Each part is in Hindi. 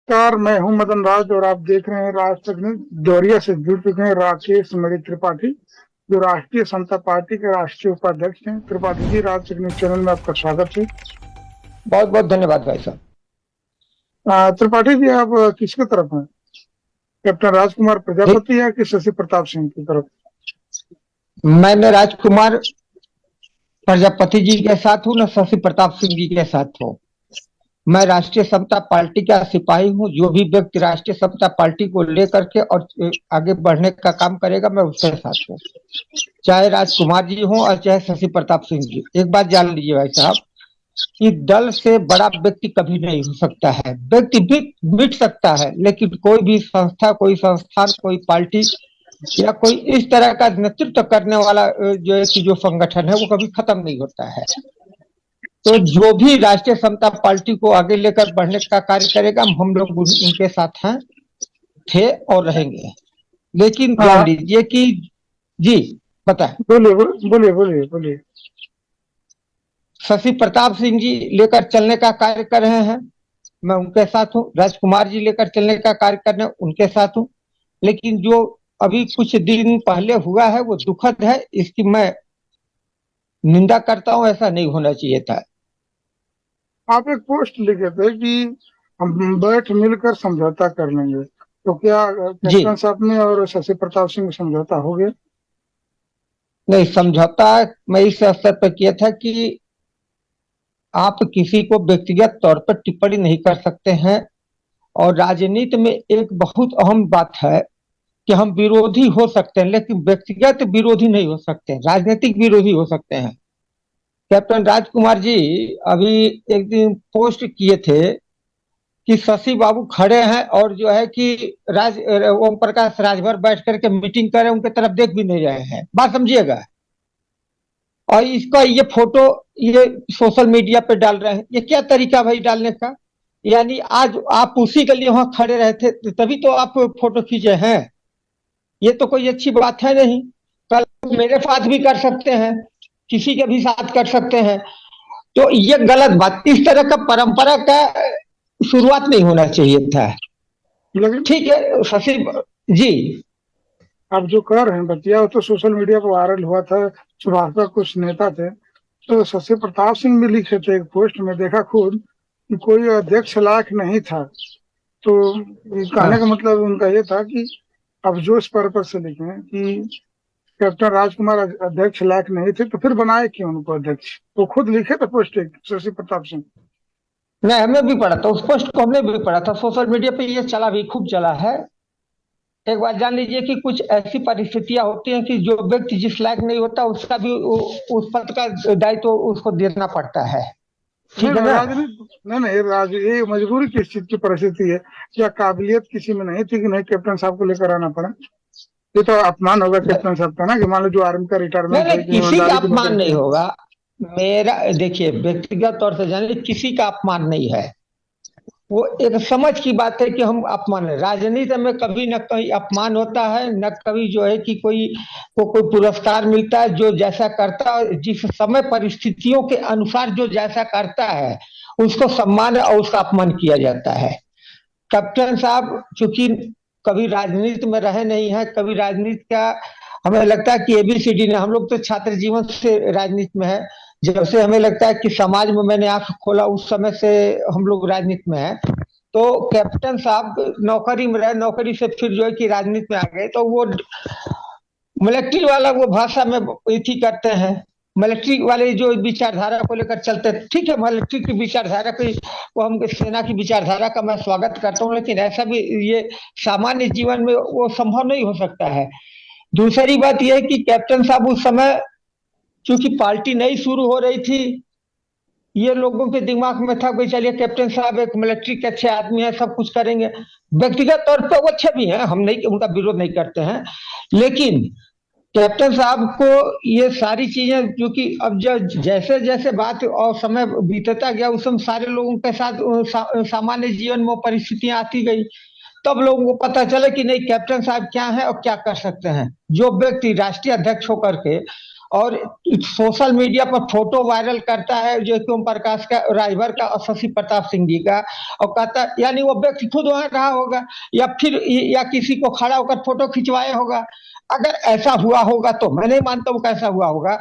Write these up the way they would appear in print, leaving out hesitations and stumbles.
नमस्कार, मैं हूं मदन राज और आप देख रहे हैं राज तकनीक। देवरिया से जुड़ चुके हैं राकेश मणि त्रिपाठी, जो राष्ट्रीय समता पार्टी के राष्ट्रीय उपाध्यक्ष हैं। त्रिपाठी जी, राज तकनीक चैनल में आपका स्वागत है। बहुत बहुत धन्यवाद भाई साहब। त्रिपाठी जी, आप किसकी तरफ हैं? कैप्टन राजकुमार ठीक। प्रजापति या कि शशि प्रताप सिंह की तरफ? मैंने राजकुमार प्रजापति जी के साथ हूँ, न शशि प्रताप सिंह जी के साथ हूँ। मैं राष्ट्रीय समता पार्टी का सिपाही हूँ। जो भी व्यक्ति राष्ट्रीय समता पार्टी को लेकर के और आगे बढ़ने का काम करेगा, मैं उसके साथ हूँ। चाहे राजकुमार जी हों और चाहे शशि प्रताप सिंह जी। एक बात जान लीजिए भाई साहब कि दल से बड़ा व्यक्ति कभी नहीं हो सकता है। व्यक्ति भी मिट सकता है, लेकिन कोई भी संस्था, कोई संस्थान, कोई पार्टी या कोई इस तरह का नेतृत्व करने वाला जो है कि जो संगठन है वो कभी खत्म नहीं होता है। तो जो भी राष्ट्रीय समता पार्टी को आगे लेकर बढ़ने का कार्य करेगा, हम लोग उनके साथ हैं, थे और रहेंगे। लेकिन जान हाँ, लीजिए कि जी बताएं। बोलिए बोलिए बोलिए बोलिए। शशि प्रताप सिंह जी लेकर चलने का कार्य कर रहे हैं, मैं उनके साथ हूँ। राजकुमार जी लेकर चलने का कार्य कर रहे हैं, उनके साथ हूँ। लेकिन जो अभी कुछ दिन पहले हुआ है वो दुखद है, इसकी मैं निंदा करता हूं। ऐसा नहीं होना चाहिए था। आप एक पोस्ट लिखे थे कि हम बैठ मिलकर समझौता कर लेंगे, तो क्या जी कैप्टन साहब ने और शशि प्रताप सिंह में समझौता हो गया? नहीं, समझौता मैं इस स्तर पर किया था कि आप किसी को व्यक्तिगत तौर पर टिप्पणी नहीं कर सकते हैं। और राजनीति में एक बहुत अहम बात है कि हम विरोधी हो सकते हैं, लेकिन व्यक्तिगत विरोधी नहीं हो सकते, राजनीतिक विरोधी हो सकते हैं। कैप्टन राजकुमार जी अभी एक दिन पोस्ट किए थे कि शशि बाबू खड़े हैं और जो है कि ओम प्रकाश राजभर बैठ करके मीटिंग कर रहे हैं, उनकी तरफ देख भी नहीं रहे हैं। बात समझिएगा। और इसका ये फोटो ये सोशल मीडिया पे डाल रहे हैं। ये क्या तरीका भाई डालने का? यानी आज आप उसी के लिए वहां खड़े रहे थे, तभी तो आप फोटो खींचे हैं। ये तो कोई अच्छी बात है नहीं। कल मेरे साथ भी कर सकते हैं, किसी के भी साथ कर सकते हैं। तो ये गलत बात, इस तरह का परंपरा का शुरुआत नहीं होना चाहिए था। लेकिन ठीक है शशि जी। आप जो कह रहे हैं बतिया, वो तो सोशल मीडिया पर वायरल हुआ था। सुभाष का कुछ नेता थे, तो शशि प्रताप सिंह भी लिखे थे एक पोस्ट में, देखा खुद कि कोई अध्यक्ष लायक नहीं था। तो कहने का हाँ मतलब उनका ये था कि अब जो इस पर्पज से लिखे कि कैप्टन राजकुमार अध्यक्ष लायक नहीं थे, तो फिर बनाए क्यों उनको अध्यक्ष? तो खुद लिखे थे पोस्ट एक, शशि प्रताप सिंह। नहीं, हमें भी पढ़ा था उस पोस्ट को, हमने भी पढ़ा था। सोशल मीडिया पे ये चला भी, खूब चला है। एक बात जान लीजिए कि कुछ ऐसी परिस्थितियां होती हैं कि जो व्यक्ति जिस लायक नहीं होता उसका भी उस पद का दायित्व तो उसको देना पड़ता है। नहीं ठीक है नहीं, ना? राजनीति नहीं नहीं, ये मजबूरी किस चीज की परिस्थिति है? क्या काबिलियत किसी में नहीं थी कि नहीं कैप्टन साहब को लेकर आना पड़ा? ये तो अपमान होगा कैप्टन साहब का ना, कि मान लो जो आर्मी का नहीं रिटायरमेंट नहीं, है कि किसी का ईमानदारी की अपमान नौकरी नहीं किया। होगा। मेरा देखिए, व्यक्तिगत तौर से जानिए, किसी का अपमान नहीं है। वो एक समझ की बात है कि हम अपमान है। राजनीति में कभी न कहीं अपमान होता है, न कभी जो है कि कोई को कोई पुरस्कार मिलता है। जो जैसा करता है, जिस समय परिस्थितियों के अनुसार जो जैसा करता है, उसको सम्मान और उसका अपमान किया जाता है। कैप्टन साहब चूंकि कभी राजनीति में रहे नहीं है, कभी राजनीति का हमें लगता है कि एबीसीडी ने, हम लोग तो छात्र जीवन से राजनीति में है। जब से हमें लगता है कि समाज में मैंने आंख खोला, उस समय से हम लोग राजनीति में है। तो कैप्टन साहब नौकरी में रहे, नौकरी से फिर जो है कि राजनीति में आ गए, तो वो मिलिट्री वाला वो भाषा में इथी करते हैं। मिलिट्री वाले जो विचारधारा को लेकर चलते हैं, ठीक है, मिलिट्री की विचारधारा की, वो हम सेना की विचारधारा का मैं स्वागत करता हूँ, लेकिन ऐसा भी ये सामान्य जीवन में वो संभव नहीं हो सकता है। दूसरी बात यह है कि कैप्टन साहब उस समय चूंकि पार्टी नई शुरू हो रही थी, ये लोगों के दिमाग में था कि चलिए कैप्टन साहब एक मिलिट्री के अच्छे आदमी है, सब कुछ करेंगे। व्यक्तिगत तौर पर वो अच्छे भी हैं, हम नहीं उनका विरोध नहीं करते हैं। लेकिन कैप्टन साहब को ये सारी चीजें जो कि अब जब जैसे जैसे बात और समय बीतता गया, उस समय सारे लोगों के साथ सामान्य जीवन में परिस्थितियां आती गई। तब लोगों को पता चला कि नहीं, कैप्टन साहब क्या है और क्या कर सकते हैं। जो व्यक्ति राष्ट्रीय अध्यक्ष होकर के और सोशल मीडिया पर फोटो वायरल करता है जो कि ओम प्रकाश का, राजभर का और शशि प्रताप सिंह जी का, और कहता यानी वो व्यक्ति खुद वहां रहा होगा या फिर या किसी को खड़ा होकर फोटो खिंचवाया होगा। अगर ऐसा हुआ होगा तो मैं नहीं मानता वो कैसा हुआ होगा।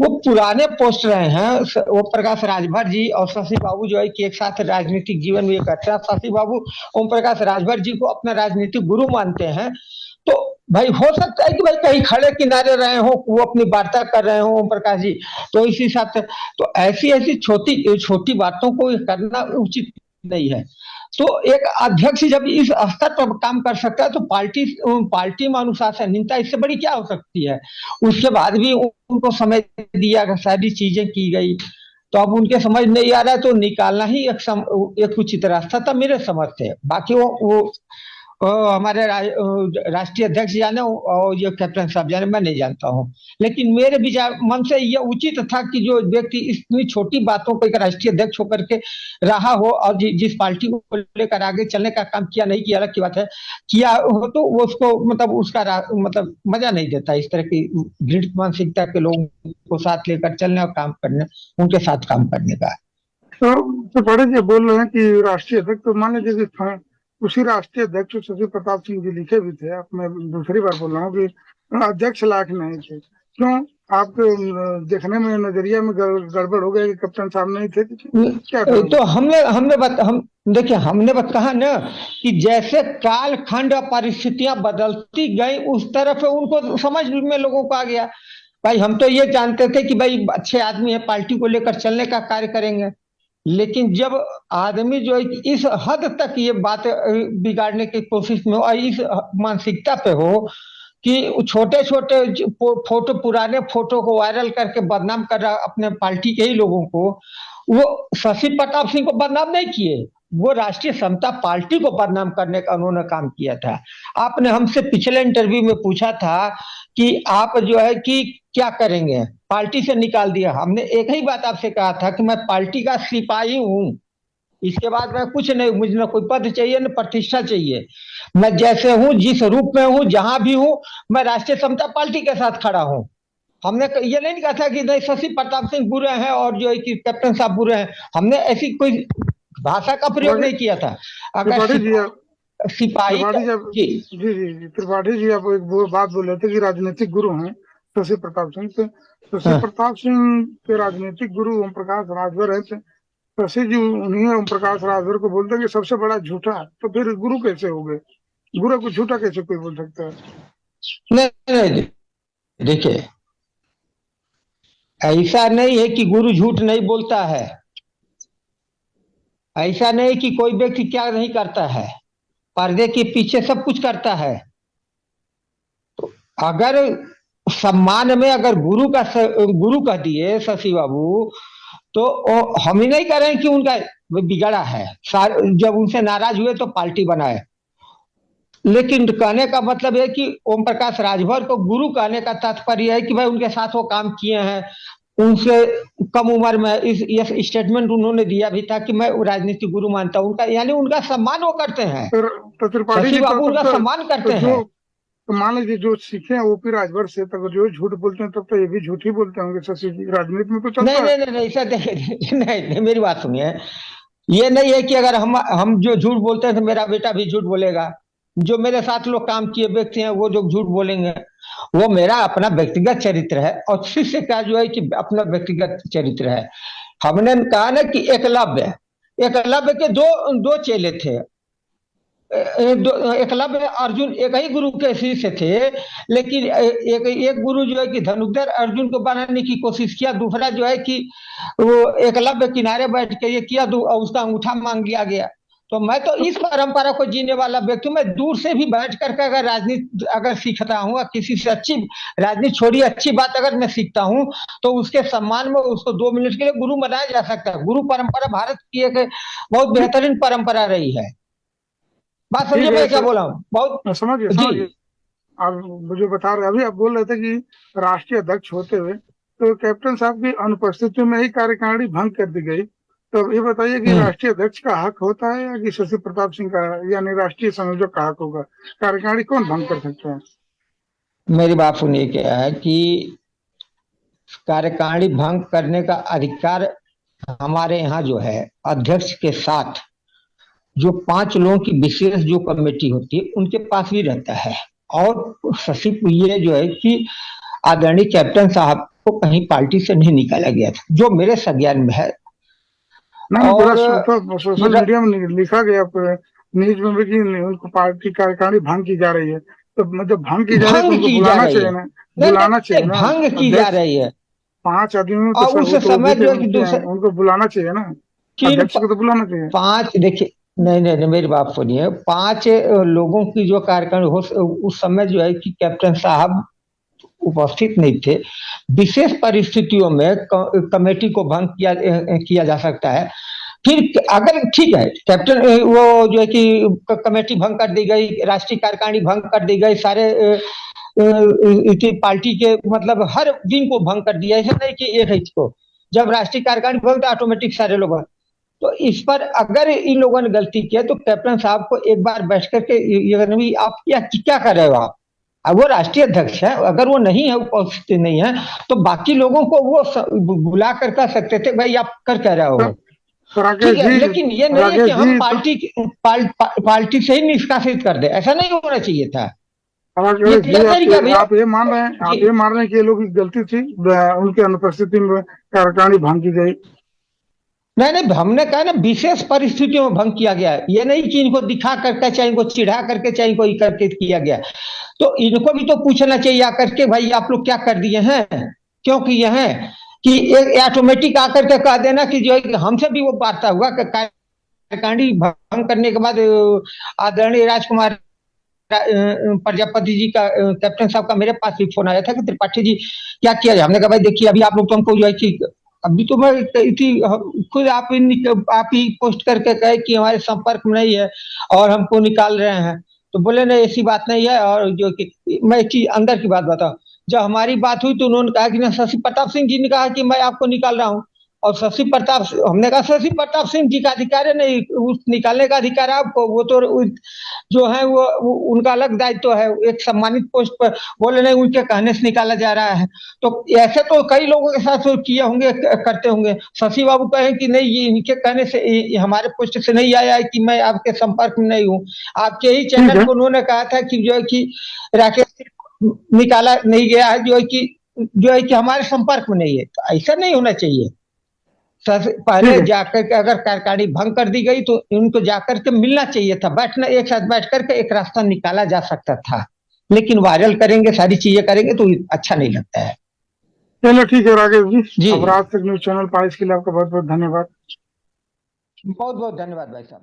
वो पुराने पोस्ट रहे हैं वो प्रकाश राजभर जी और शशि बाबू जो है कि एक साथ राजनीतिक जीवन में करते हैं। शशि बाबू ओम प्रकाश राजभर जी को अपना राजनीतिक गुरु मानते हैं। तो भाई हो सकता है कि भाई कहीं खड़े किनारे रहे हो, वो अपनी वार्ता कर रहे हो ओम प्रकाश जी, तो इस हिसाब से तो ऐसी ऐसी छोटी छोटी बातों को करना उचित नहीं है। तो एक अध्यक्ष जब इस स्तर पर काम कर सकता है तो पार्टी में अनुशासनहीनता इससे बड़ी क्या हो सकती है। उसके बाद भी उनको समय दिया गया, सारी चीजें की गई, तो अब उनके समझ नहीं आ रहा है तो निकालना ही एक उचित रास्ता था मेरे समझ से। बाकी वो हमारे राष्ट्रीय अध्यक्ष जाने और ये कैप्टन साहब जाने, मैं नहीं जानता हूँ। लेकिन मेरे विचार मन से ये उचित था कि जो व्यक्ति इतनी छोटी बातों को एक राष्ट्रीय अध्यक्ष होकर के रहा हो और जिस पार्टी को लेकर आगे चलने का काम किया, नहीं किया अलग की बात है, किया हो तो वो उसको मतलब उसका मतलब मजा नहीं देता इस तरह की दृढ़ मानसिकता के लोगों को साथ लेकर चलने और काम करने, उनके साथ काम करने का। तो बड़े जी बोल रहे हैं कि राष्ट्रीय अध्यक्ष, तो मान लीजिए कि उसी राष्ट्रीय अध्यक्ष शशि प्रताप सिंह जी लिखे भी थे, अब मैं दूसरी बार बोल रहा हूँ कि अध्यक्ष लायक नहीं थे। क्यों? आपके देखने में नजरिया में गड़बड़ हो गया कि कप्तान साहब नहीं थे कि क्या था? तो हमने हमने हम देखिए हमने कहा ना कि जैसे काल खंड और परिस्थितियां बदलती गई उस तरफ उनको समझ में लोगों को आ गया। भाई हम तो ये जानते थे कि भाई अच्छे आदमी है, पार्टी को लेकर चलने का कार्य करेंगे। लेकिन जब आदमी जो है कि इस हद तक ये बात बिगाड़ने की कोशिश में हो और इस मानसिकता पे हो कि छोटे छोटे फोटो, पुराने फोटो को वायरल करके बदनाम कर रहा अपने पार्टी के ही लोगों को, वो शशि प्रताप सिंह को बदनाम नहीं किए, वो राष्ट्रीय समता पार्टी को बदनाम करने का उन्होंने काम किया था। आपने हमसे पिछले इंटरव्यू में पूछा था कि आप जो है कि क्या करेंगे, पार्टी से निकाल दिया। हमने एक ही बात आपसे कहा था कि मैं पार्टी का सिपाही हूं, इसके बाद मैं कुछ नहीं, मुझे ना कोई पद चाहिए न प्रतिष्ठा चाहिए। मैं जैसे हूं, जिस रूप में हूं, जहां भी हूं, मैं राष्ट्रीय समता पार्टी के साथ खड़ा हूं। हमने ये नहीं कहा था कि नहीं शशि प्रताप सिंह बुरे हैं और जो है कि कैप्टन साहब बुरे हैं। हमने ऐसी कोई भाषा का प्रयोग नहीं किया था। अगर त्रिपाठी जी, सिपाही त्रिपाठी जी, जी जी जी जी, त्रिपाठी जी, आप एक बात बोल रहे थे कि राजनीतिक गुरु हैं शशि प्रताप सिंह। तो शशि हाँ। प्रताप सिंह के राजनीतिक गुरु ओम प्रकाश राजभर है। शशि जी उन्हीं ओम प्रकाश राजभर को बोलते हैं कि सबसे बड़ा झूठा है, तो फिर गुरु कैसे हो गए? गुरु को झूठा कैसे कोई बोल सकता है? नहीं नहीं, देखिए ऐसा नहीं है कि गुरु झूठ नहीं बोलता है, ऐसा नहीं कि कोई व्यक्ति क्या नहीं करता है, पर्दे के पीछे सब कुछ करता है। अगर सम्मान में अगर गुरु कह दिए शशि बाबू, तो हम ही नहीं कह रहे हैं कि उनका बिगड़ा है, जब उनसे नाराज हुए तो पार्टी बनाए। लेकिन कहने का मतलब है कि ओम प्रकाश राजभर को गुरु कहने का तात्पर्य है कि भाई उनके साथ वो काम किए हैं, उनसे कम उम्र में इस स्टेटमेंट उन्होंने दिया भी था कि मैं राजनीतिक गुरु मानता हूं उनका, यानी उनका सम्मान वो करते हैं। तो त्रिपाठी शशि जी, बाबू उनका तो सम्मान करते जो, हैं। तो मान लीजिए जो सीखे हैं ओपी राजभर से, तब जो झूठ बोलते हैं तब तो ये भी झूठ ही बोलते होंगे। शशि जी राजनीति में तो नहीं चलता है। नहीं नहीं नहीं, ऐसा नहीं, नहीं मेरी बात सुनिए। ये नहीं है कि अगर हम जो झूठ बोलते हैं तो मेरा बेटा भी झूठ बोलेगा। जो मेरे साथ लोग काम किए व्यक्ति हैं वो जो झूठ बोलेंगे, वो मेरा अपना व्यक्तिगत चरित्र है और शिष्य का जो है कि अपना व्यक्तिगत चरित्र है। हमने कहा ना कि एकलव्य, एकलव्य के दो दो चेले थे। एकलव्य अर्जुन एक ही गुरु के शिष्य थे, लेकिन एक गुरु जो है कि धनुर्धर अर्जुन को बनाने की कोशिश किया, दूसरा जो है कि वो एकलव्य किनारे बैठ के ये किया, उसका अंगूठा मांग लिया गया। तो मैं तो इस परंपरा को जीने वाला व्यक्ति हूँ। मैं दूर से भी बैठ करके अगर राजनीति अगर सीखता हूँ, किसी से अच्छी राजनीति छोड़ी अच्छी बात अगर मैं सीखता हूँ, तो उसके सम्मान में उसको 2 मिनट के लिए गुरु बनाया जा सकता है। गुरु परंपरा भारत की एक बहुत बेहतरीन परंपरा रही है। बात समझिए ठीक है, मैं क्या बोला हूँ बहुत। मैं समझ गया, जी समझ गया। आप मुझे बता रहे, अभी आप बोल रहे थे कि राष्ट्रीय अध्यक्ष होते हुए तो कैप्टन साहब की अनुपस्थिति में ही कार्यकारिणी भंग कर दी गई। तो अब ये बताइए कि हम्म, राष्ट्रीय अध्यक्ष का हक होता है या कि शशि प्रताप सिंह का, यानी राष्ट्रीय संयोजक का हक होगा? कार्यकारिणी कौन भंग कर सकता है? मेरी बात सुनिए क्या है कि कार्यकारिणी भंग करने का अधिकार हमारे यहाँ जो है अध्यक्ष के साथ जो 5 लोगों की विशेष जो कमेटी होती है उनके पास भी रहता है। और सचिव ये जो है कि आदरणीय कैप्टन साहब को कहीं पार्टी से नहीं निकाला गया था, जो मेरे संज्ञान में है। नहीं, पूरा और सोशल मीडिया में लिखा गया, न्यूज में भी कि उनको पार्टी कार्यकारिणी भंग की जा रही है। तो मतलब भंग की जा रही है तो भंग उनको की जा बुलाना रही चाहिए है, ना, नहीं बुलाना चाहिए नहीं, ना भंग की जा अध्यक्ष। रही है। 5 आदमी में तो और सब उस वो तो समय OBC जो है कि मुखिया हैं, दूसरे उनको बुलाना चाहिए ना, किन अध्यक्ष को तो बुलाना चाहिए। पांच देखिए, नहीं नहीं नहीं, मेरी बात सुनिए। 5 लोगों की जो कार्यकारिणी हो, उस समय जो है कि कैप्टन साहब उपस्थित नहीं थे। विशेष परिस्थितियों में कमेटी को भंग किया जा सकता है। फिर अगर ठीक है, कैप्टन वो जो है कि कमेटी भंग कर दी गई, राष्ट्रीय कार्यकारिणी भंग कर दी गई, सारे पार्टी के मतलब हर दिन को भंग कर दिया, ऐसा नहीं कि एक है इसको। जब राष्ट्रीय कार्यकारिणी भंग तो ऑटोमेटिक सारे लोग। तो इस पर अगर इन लोगों ने गलती की है तो कैप्टन साहब को एक बार बैठ करके ये आप क्या कर रहे हो आप। अब वो राष्ट्रीय अध्यक्ष है, अगर वो नहीं है, उपस्थित नहीं है, तो बाकी लोगों को वो बुला कर कह सकते थे भाई आप कर कह रहे तो, हो। तो ठीक राकेश है, जी, लेकिन ये नहीं है कि राकेश हम जी तो पार्टी से ही निष्कासित कर दे, ऐसा नहीं होना चाहिए था। ये राकेश जी, गलत तरीका भैया। आप ये मान रहे हैं, जी, आप ये मान रहे हैं कि ये लोग की गलती थी, उनके अनुपस्थिति में कार्यकारिणी भंग की गई। नहीं नहीं, हमने कहा ना विशेष परिस्थितियों में भंग किया गया है, ये नहीं कि इनको दिखा करके चाहे इनको चिढ़ा करके चाहे इनको करके किया गया। तो इनको भी तो पूछना चाहिए आकर के भाई आप लोग क्या कर दिए हैं, क्यों किए हैं। कि एक ऑटोमेटिक आकर के कह देना कि जो है कि हमसे भी वो वार्ता हुआ कि कार्यकारिणी भंग करने के बाद आदरणीय राजकुमार प्रजापति जी का कैप्टन साहब का मेरे पास भी फोन आया था कि त्रिपाठी जी क्या किया जाए। हमने कहा भाई देखिए अभी आप लोग तो हमको जो है कि अभी तो मैं खुद आप ही पोस्ट करके कहे कि हमारे संपर्क में नहीं है और हमको निकाल रहे हैं। तो बोले नहीं ऐसी बात नहीं है। और जो कि मैं एक चीज अंदर की बात बताऊं, जब हमारी बात हुई तो उन्होंने कहा कि ना शशि प्रताप सिंह जी ने कहा कि मैं आपको निकाल रहा हूँ। और शशि प्रताप, हमने कहा शशि प्रताप सिंह जी का अधिकार है नहीं, उस निकालने का अधिकार है आपको, वो तो जो है वो उनका अलग दायित्व है, एक सम्मानित पोस्ट पर। बोले नहीं उनके कहने से निकाला जा रहा है। तो ऐसे तो कई लोगों के साथ किए होंगे, करते होंगे। शशि बाबू कहे कि नहीं ये इनके कहने से ये हमारे पोस्ट से नहीं आया है कि मैं आपके संपर्क में नहीं हूँ। आपके ही ठीक चैनल है, पर उन्होंने कहा था कि जो है कि राकेश निकाला नहीं गया है, जो है कि हमारे संपर्क में नहीं है। तो ऐसा नहीं होना चाहिए। ठीक पहले है, जाकर के अगर कार्यकारिणी भंग कर दी गई तो इनको जाकर के मिलना चाहिए था, बैठना एक साथ बैठ करके एक रास्ता निकाला जा सकता था। लेकिन वायरल करेंगे, सारी चीजें करेंगे तो अच्छा नहीं लगता है। चलो ठीक है राकेश जी, जी, अब रात तक न्यूज चैनल पाइस के लिए आपका बहुत बहुत धन्यवाद। बहुत बहुत धन्यवाद भाई साहब।